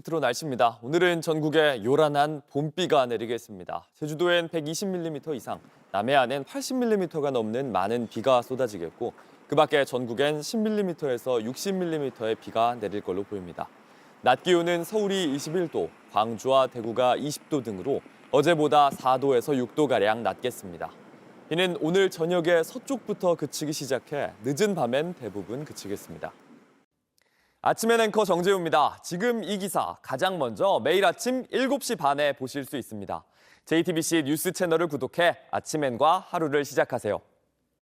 끝으로 날씨입니다. 오늘은 전국에 요란한 봄비가 내리겠습니다. 제주도엔 120mm 이상, 남해안엔 80mm가 넘는 많은 비가 쏟아지겠고 그 밖에 전국엔 10mm에서 60mm의 비가 내릴 걸로 보입니다. 낮 기온은 서울이 21도, 광주와 대구가 20도 등으로 어제보다 4도에서 6도가량 낮겠습니다. 비는 오늘 저녁에 서쪽부터 그치기 시작해 늦은 밤엔 대부분 그치겠습니다. 아침엔 앵커 정재우입니다. 지금 이 기사 가장 먼저 매일 아침 7시 반에 보실 수 있습니다. JTBC 뉴스 채널을 구독해 아침엔과 하루를 시작하세요.